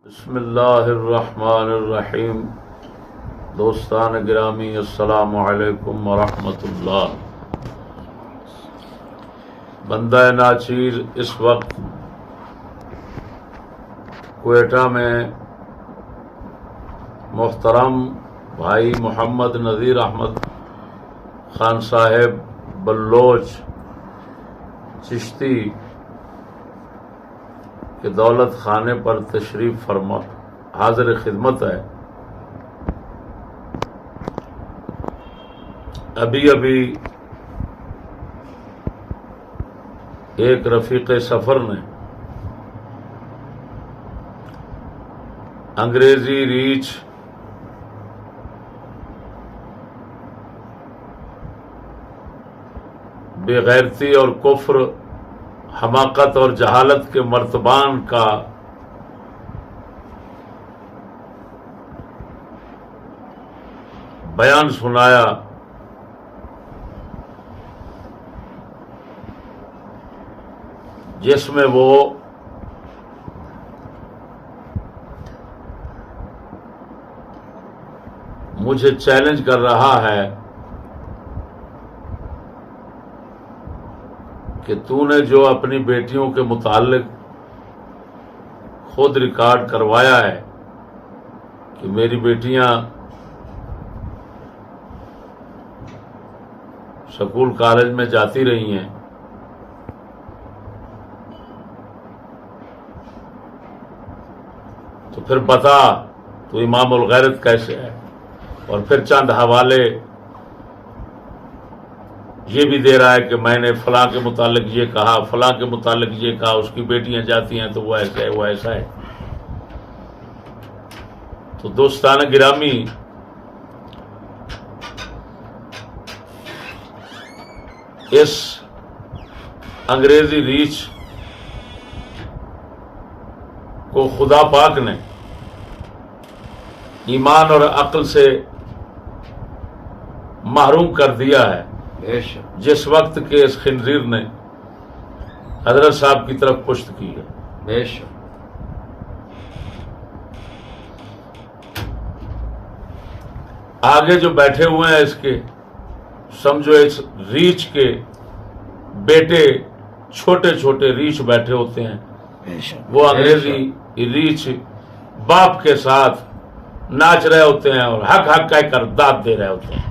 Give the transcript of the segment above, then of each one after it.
بسم اللہ الرحمن الرحیم۔ دوستان گرامی، السلام علیکم ورحمۃ اللہ۔ بندہ ناچیر اس وقت کوئٹہ میں محترم بھائی محمد نذیر احمد خان صاحب بلوچ چشتی کہ دولت خانے پر تشریف فرما حاضر خدمت ہے۔ ابھی ایک رفیق سفر نے انگریزی ریچ بے غیرتی اور کفر، حماقت اور جہالت کے مرتبان کا بیان سنایا۔ جس میں وہ مجھے چیلنج کر رہا ہے کہ تو نے جو اپنی بیٹیوں کے متعلق خود ریکارڈ کروایا ہے کہ میری بیٹیاں سکول کالج میں جاتی رہی ہیں، تو پھر بتا تو امام الغیرت کیسے ہے؟ اور پھر چند حوالے یہ بھی دے رہا ہے کہ میں نے فلاں کے متعلق یہ کہا، فلاں کے متعلق یہ کہا، اس کی بیٹیاں جاتی ہیں تو وہ ایسا ہے، وہ ایسا ہے۔ تو دوستان گرامی، اس انگریزی ریچ کو خدا پاک نے ایمان اور عقل سے محروم کر دیا ہے، جس وقت کے اس خنزیر نے حضرت صاحب کی طرف پشت کی ہے۔ بے شک آگے جو بیٹھے ہوئے ہیں اس کے، سمجھو اس ریچھ کے بیٹے، چھوٹے چھوٹے ریچھ بیٹھے ہوتے ہیں، وہ انگریزی ریچھ باپ کے ساتھ ناچ رہے ہوتے ہیں اور حق حق کہہ کر داد دے رہے ہوتے ہیں۔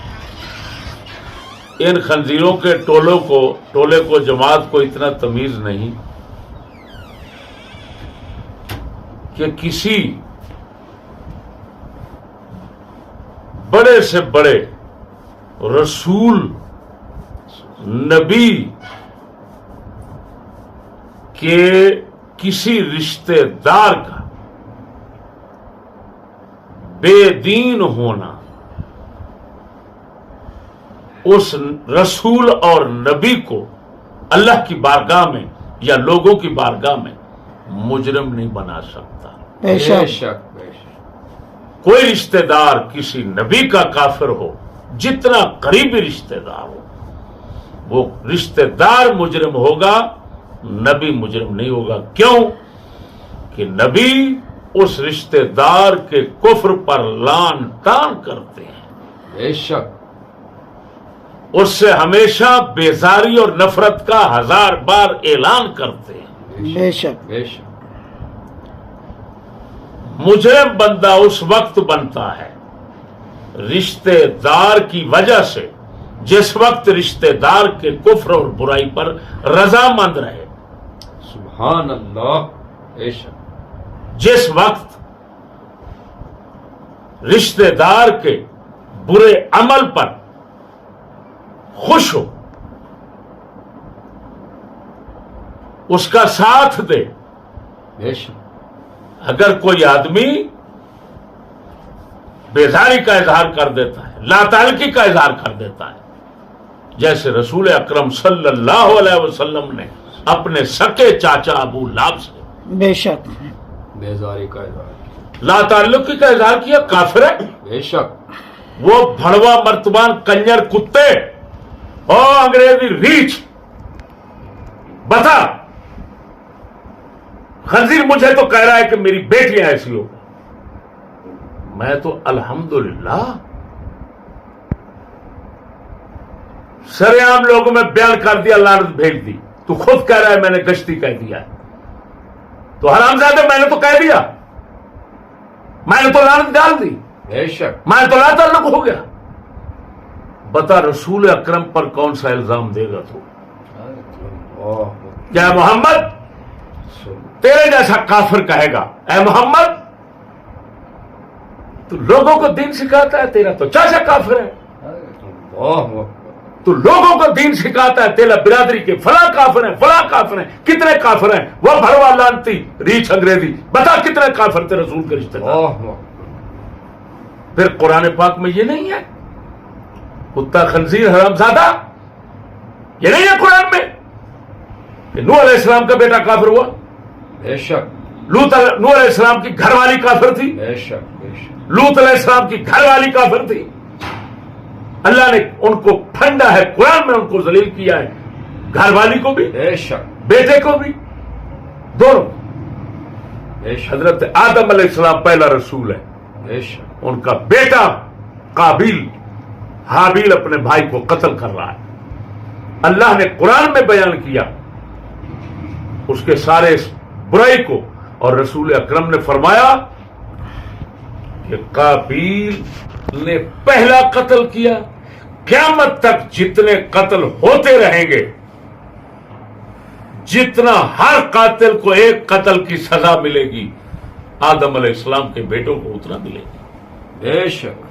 ان خنزیروں کے ٹولے کو جماعت کو اتنا تمیز نہیں کہ کسی بڑے سے بڑے رسول نبی کے کسی رشتہ دار کا بے دین ہونا اس رسول اور نبی کو اللہ کی بارگاہ میں یا لوگوں کی بارگاہ میں مجرم نہیں بنا سکتا۔ بے شک کوئی رشتہ دار کسی نبی کا کافر ہو، جتنا قریبی رشتہ دار ہو، وہ رشتہ دار مجرم ہوگا، نبی مجرم نہیں ہوگا۔ کیوں کہ نبی اس رشتہ دار کے کفر پر لعن طعن کرتے ہیں، بے شک اس سے ہمیشہ بیزاری اور نفرت کا 1000 بار اعلان کرتے ہیں۔ بے شک بے شک مجرم بندہ اس وقت بنتا ہے رشتہ دار کی وجہ سے جس وقت رشتہ دار کے کفر اور برائی پر رضامند رہے۔ سبحان اللہ۔ بے شک جس وقت رشتہ دار کے برے عمل پر خوش ہو، اس کا ساتھ دے۔ بے شک اگر کوئی آدمی بیزاری کا اظہار کر دیتا ہے، لا تعلقی کا اظہار کر دیتا ہے، جیسے رسول اکرم صلی اللہ علیہ وسلم نے اپنے سکے چاچا ابو لہب سے بے شک بیزاری کا اظہار، لا تعلقی کا اظہار کیا، کافر ہے۔ بے شک وہ بھڑوا مرتبان کنجر کتے اور انگریزی ریچھ بتا خنزیر مجھے تو کہہ رہا ہے کہ میری بیٹیاں ایسی ہو. میں تو الحمدللہ سرعام لوگوں میں بیان کر دیا, لعنت بھیج دی. تو خود کہہ رہا ہے میں نے گشتی کہہ دیا ہے. تو حرامزادے میں نے تو کہہ دیا, میں نے تو لعنت ڈال دی, بے شک میں تو لا تعلق ہو گیا. بتا رسول اکرم پر کون سا الزام دے گا تو؟ کیا محمد تیرے جیسا کافر کہے گا اے محمد تو لوگوں کو دین سکھاتا ہے, تیرا تو چاچا کافر ہے. تو لوگوں کو دین سکھاتا ہے, تیرا برادری کے فلاں کافر ہیں, فلاں کافر ہیں. کتنے کافر ہیں؟ وہ بھروا لانتی ریچھ انگریزی, بتا کتنے کافر تھے رسول کے رشتے دار؟ پھر قرآن پاک میں یہ نہیں ہے کتا خنزیر حرامزادہ؟ یہ نہیں ہے قرآن میں کہ نوح علیہ السلام کا بیٹا کافر ہوا؟ بے شک. نوح علیہ السلام کی گھر والی کافر تھی, بے شک. بے شک. لوط علیہ السلام کی گھر والی کافر تھی. اللہ نے ان کو پھنڈا ہے, قرآن میں ان کو ذلیل کیا ہے, گھر والی کو بھی, بے شک. بیٹے کو بھی, دونوں. بے شک. حضرت آدم علیہ السلام پہلا رسول ہے, بے شک. ان کا بیٹا قابیل حابیل اپنے بھائی کو قتل کر رہا ہے. اللہ نے قرآن میں بیان کیا اس کے سارے اس برائی کو, اور رسول اکرم نے فرمایا کہ قابیل نے پہلا قتل کیا. قیامت تک جتنے قتل ہوتے رہیں گے, جتنا ہر قاتل کو ایک قتل کی سزا ملے گی, آدم علیہ السلام کے بیٹوں کو اتنا ملے گی. بے شک.